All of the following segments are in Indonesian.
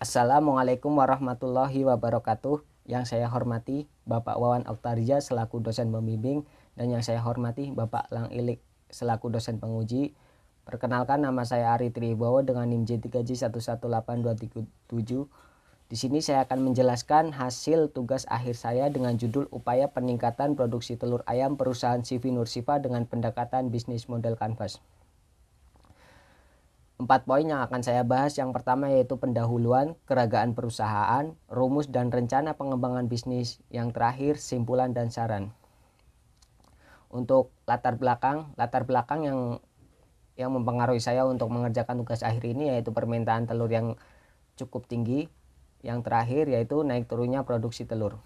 Assalamualaikum warahmatullahi wabarakatuh. Yang saya hormati Bapak Wawan Oktarja selaku dosen pembimbing dan yang saya hormati Bapak Lang Ilik selaku dosen penguji. Perkenalkan, nama saya Ari Tribowo dengan NIM J3J118237. Di sini saya akan menjelaskan hasil tugas akhir saya dengan judul Upaya Peningkatan Produksi Telur Ayam Perusahaan CV Nursifa dengan Pendekatan Bisnis Model Canvas. 4 poin yang akan saya bahas. Yang pertama yaitu pendahuluan, keragaan perusahaan, rumus dan rencana pengembangan bisnis. Yang terakhir, simpulan dan saran. Untuk latar belakang yang mempengaruhi saya untuk mengerjakan tugas akhir ini yaitu permintaan telur yang cukup tinggi. Yang terakhir yaitu naik turunnya produksi telur.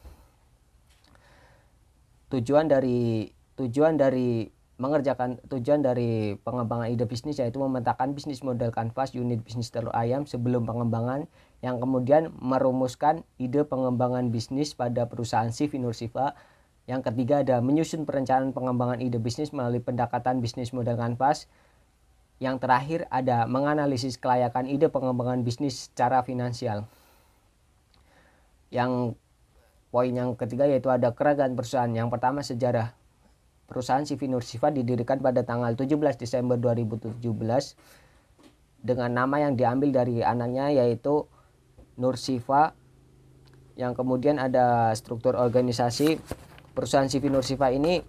Tujuan dari pengembangan ide bisnis yaitu memetakan bisnis model canvas unit bisnis telur ayam sebelum pengembangan, yang kemudian merumuskan ide pengembangan bisnis pada perusahaan CV Nursifa. Yang ketiga ada menyusun perencanaan pengembangan ide bisnis melalui pendekatan bisnis model canvas. Yang terakhir ada menganalisis kelayakan ide pengembangan bisnis secara finansial. Yang poin yang ketiga yaitu ada keragaan perusahaan. Yang pertama, sejarah. Perusahaan CV Nursifa didirikan pada tanggal 17 Desember 2017 dengan nama yang diambil dari anaknya yaitu Nursifa. Yang kemudian ada struktur organisasi. Perusahaan CV Nursifa ini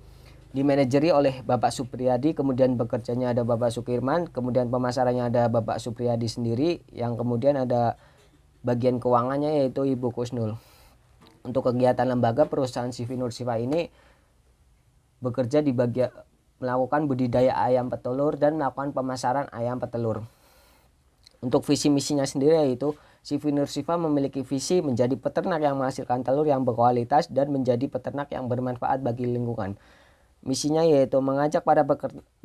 dimanajeri oleh Bapak Supriyadi, kemudian bekerjanya ada Bapak Sukirman, kemudian pemasarannya ada Bapak Supriyadi sendiri, yang kemudian ada bagian keuangannya yaitu Ibu Kusnul. Untuk kegiatan lembaga, perusahaan CV Nursifa ini bekerja di bagian melakukan budidaya ayam petelur dan melakukan pemasaran ayam petelur. Untuk visi misinya sendiri yaitu CV Nursifa memiliki visi menjadi peternak yang menghasilkan telur yang berkualitas dan menjadi peternak yang bermanfaat bagi lingkungan. Misinya yaitu mengajak para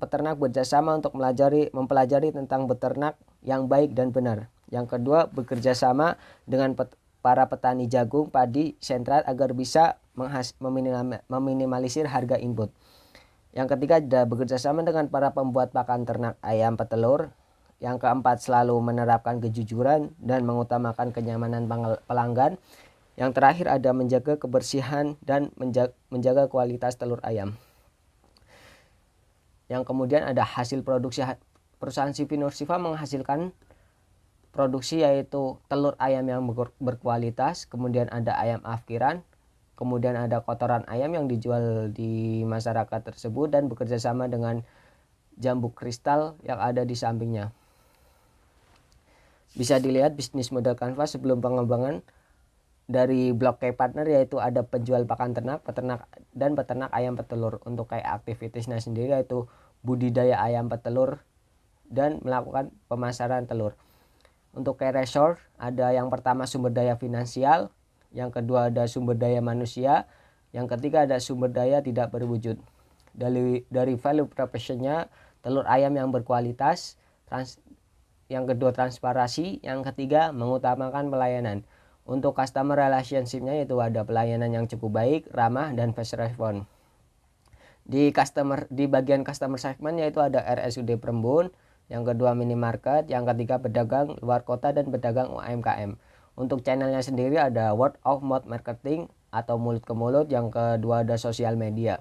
peternak bekerjasama untuk mempelajari tentang beternak yang baik dan benar. Yang kedua, bekerja sama dengan para petani jagung, padi, sentral agar bisa meminimalisir harga input. Yang ketiga, ada bekerja sama dengan para pembuat pakan ternak ayam petelur. Yang keempat, selalu menerapkan kejujuran dan mengutamakan kenyamanan pelanggan. Yang terakhir, ada menjaga kebersihan dan menjaga kualitas telur ayam. Yang kemudian ada hasil produksi. Perusahaan CV Nursifa menghasilkan produksi yaitu telur ayam yang berkualitas, kemudian ada ayam afkiran, kemudian ada kotoran ayam yang dijual di masyarakat tersebut, dan bekerja sama dengan jambu kristal yang ada di sampingnya. Bisa dilihat bisnis model canvas sebelum pengembangan dari blok K partner yaitu ada penjual pakan ternak, peternak dan peternak ayam petelur. Untuk kayak aktivitasnya sendiri yaitu budidaya ayam petelur dan melakukan pemasaran telur. Untuk kayak resort ada yang pertama sumber daya finansial, yang kedua ada sumber daya manusia, yang ketiga ada sumber daya tidak berwujud. Dari value propositionnya telur ayam yang berkualitas, yang kedua transparansi, yang ketiga mengutamakan pelayanan. Untuk customer relationship-nya yaitu ada pelayanan yang cukup baik, ramah, dan fast response. Di bagian customer segment yaitu ada RSUD Perembun, yang kedua minimarket, yang ketiga pedagang luar kota dan pedagang UMKM. Untuk channelnya sendiri ada word of mouth marketing atau mulut ke mulut, yang kedua ada sosial media.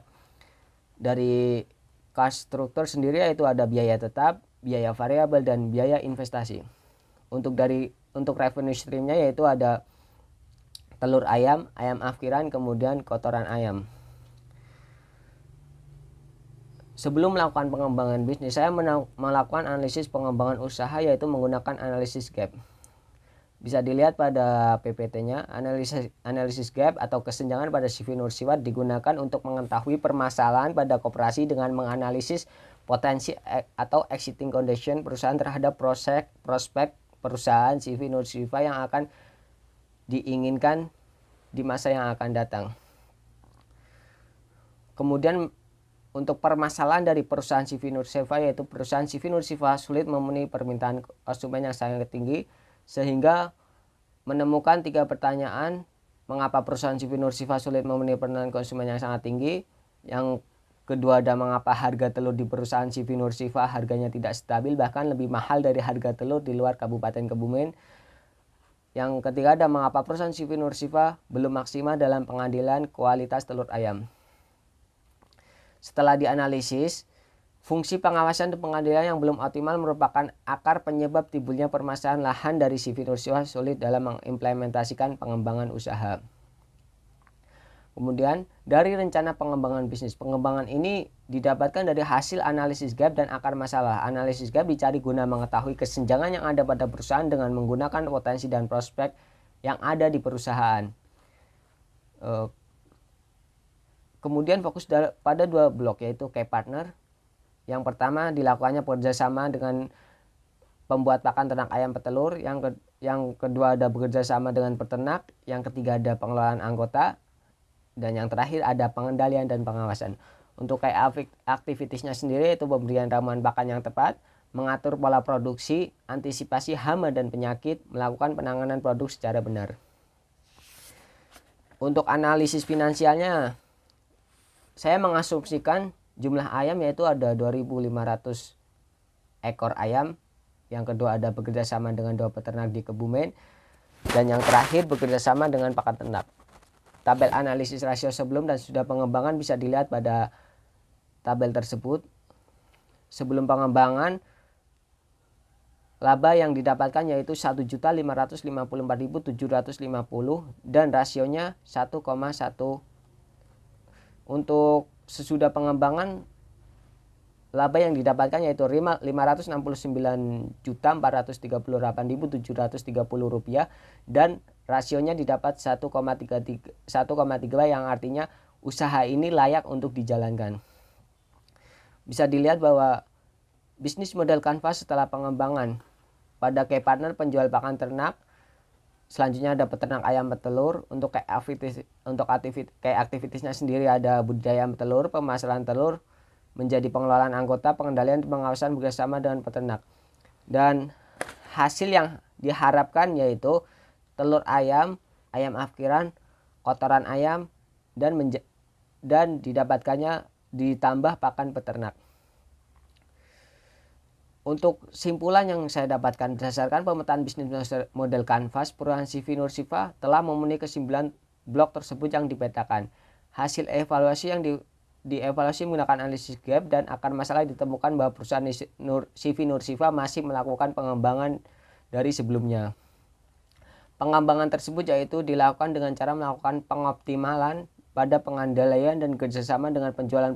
Dari cost struktur sendiri yaitu ada biaya tetap, biaya variabel, dan biaya investasi. Untuk revenue streamnya yaitu ada telur ayam, ayam afkiran, kemudian kotoran ayam. Sebelum melakukan pengembangan bisnis, saya melakukan analisis pengembangan usaha yaitu menggunakan analisis gap. Bisa dilihat pada PPT-nya, analisis gap atau kesenjangan pada CV Nursifa digunakan untuk mengetahui permasalahan pada koperasi dengan menganalisis potensi atau exiting condition perusahaan terhadap prospek perusahaan CV Nursifa yang akan diinginkan di masa yang akan datang. Kemudian untuk permasalahan dari perusahaan CV Nursifa yaitu perusahaan CV Nursifa sulit memenuhi permintaan konsumen yang sangat tinggi, sehingga menemukan 3 pertanyaan mengapa perusahaan CV Nursifa sulit memenuhi permintaan konsumen yang sangat tinggi. Yang kedua ada mengapa harga telur di perusahaan CV Nursifa harganya tidak stabil, bahkan lebih mahal dari harga telur di luar Kabupaten Kebumen. Yang ketiga ada mengapa perusahaan CV Nursifa belum maksimal dalam pengadaan kualitas telur ayam. Setelah dianalisis, fungsi pengawasan dan pengadaan yang belum optimal merupakan akar penyebab timbulnya permasalahan lahan dari CV Nursifa sulit dalam mengimplementasikan pengembangan usaha. Kemudian dari rencana pengembangan bisnis. Pengembangan ini didapatkan dari hasil analisis gap dan akar masalah. Analisis gap dicari guna mengetahui kesenjangan yang ada pada perusahaan dengan menggunakan potensi dan prospek yang ada di perusahaan. Kemudian fokus pada dua blok, yaitu key partner. Yang pertama dilakukannya bekerjasama dengan pembuat pakan ternak ayam petelur. Yang kedua ada bekerjasama dengan peternak. Yang ketiga ada pengelolaan anggota. Dan yang terakhir ada pengendalian dan pengawasan. Untuk kayak aktivitasnya sendiri itu pemberian ramuan pakan yang tepat, mengatur pola produksi, antisipasi hama dan penyakit, melakukan penanganan produk secara benar. Untuk analisis finansialnya, saya mengasumsikan jumlah ayam yaitu ada 2.500 ekor ayam. Yang kedua ada bekerjasama dengan 2 peternak di Kebumen. Dan yang terakhir bekerjasama dengan pakan ternak. Tabel analisis rasio sebelum dan sudah pengembangan bisa dilihat pada tabel tersebut. Sebelum pengembangan, laba yang didapatkan yaitu 1.554.750 dan rasionya 1,1. Untuk sesudah pengembangan, laba yang didapatkan yaitu 569.438.730 rupiah dan rasionya didapat 1,3 yang artinya usaha ini layak untuk dijalankan. Bisa dilihat bahwa bisnis model kanvas setelah pengembangan pada key partner penjual pakan ternak, selanjutnya ada peternak ayam petelur. Untuk aktivitasnya sendiri ada budidaya ayam petelur, pemasaran telur, menjadi pengelolaan anggota, pengendalian dan pengawasan bersama dengan peternak. Dan hasil yang diharapkan yaitu telur ayam, ayam afkiran, kotoran ayam, dan didapatkannya ditambah pakan peternak. Untuk simpulan yang saya dapatkan berdasarkan pemetaan bisnis model kanvas, perusahaan CV Nursifa telah memenuhi kesimpulan blok tersebut yang dipetakan. Hasil evaluasi yang dievaluasi menggunakan analisis gap dan akar masalah ditemukan bahwa perusahaan CV Nursifa masih melakukan pengembangan dari sebelumnya. Pengembangan tersebut yaitu dilakukan dengan cara melakukan pengoptimalan pada pengendalian dan kerjasama dengan penjualan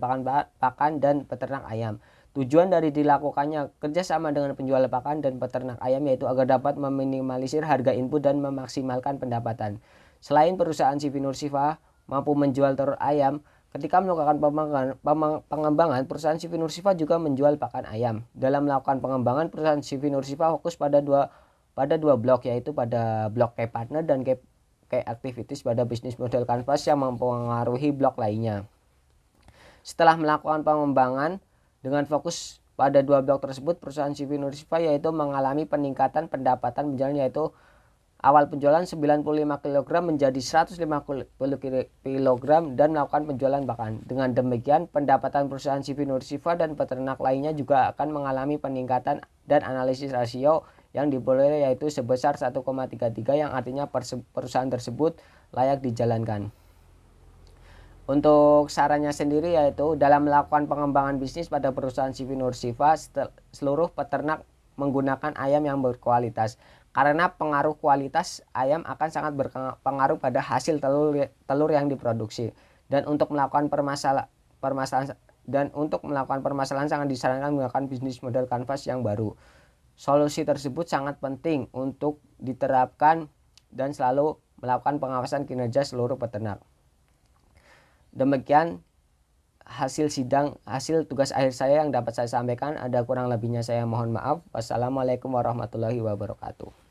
pakan dan peternak ayam. Tujuan dari dilakukannya kerjasama dengan penjual pakan dan peternak ayam yaitu agar dapat meminimalisir harga input dan memaksimalkan pendapatan. Selain perusahaan CV Nursifa mampu menjual telur ayam, ketika melakukan pengembangan, perusahaan CV Nursifa juga menjual pakan ayam. Dalam melakukan pengembangan, perusahaan CV Nursifa fokus pada dua blok, yaitu pada blok key partner dan key activities pada bisnis model kanvas yang mempengaruhi blok lainnya. Setelah melakukan pengembangan dengan fokus pada dua blok tersebut, perusahaan CV Nursifa yaitu mengalami peningkatan pendapatan berjalan, yaitu awal penjualan 95 kg menjadi 150 kg dan melakukan penjualan pakan. Dengan demikian, pendapatan perusahaan CV Nursifa dan peternak lainnya juga akan mengalami peningkatan dan analisis rasio yang diperoleh yaitu sebesar 1,33 yang artinya perusahaan tersebut layak dijalankan. Untuk sarannya sendiri yaitu dalam melakukan pengembangan bisnis pada perusahaan CV Nursifa, seluruh peternak menggunakan ayam yang berkualitas. Karena pengaruh kualitas ayam akan sangat berpengaruh pada hasil telur yang diproduksi. Dan untuk melakukan permasalahan sangat disarankan menggunakan bisnis model kanvas yang baru. Solusi tersebut sangat penting untuk diterapkan dan selalu melakukan pengawasan kinerja seluruh peternak. Demikian hasil tugas akhir saya yang dapat saya sampaikan. Ada kurang lebihnya saya mohon maaf. Wassalamualaikum warahmatullahi wabarakatuh.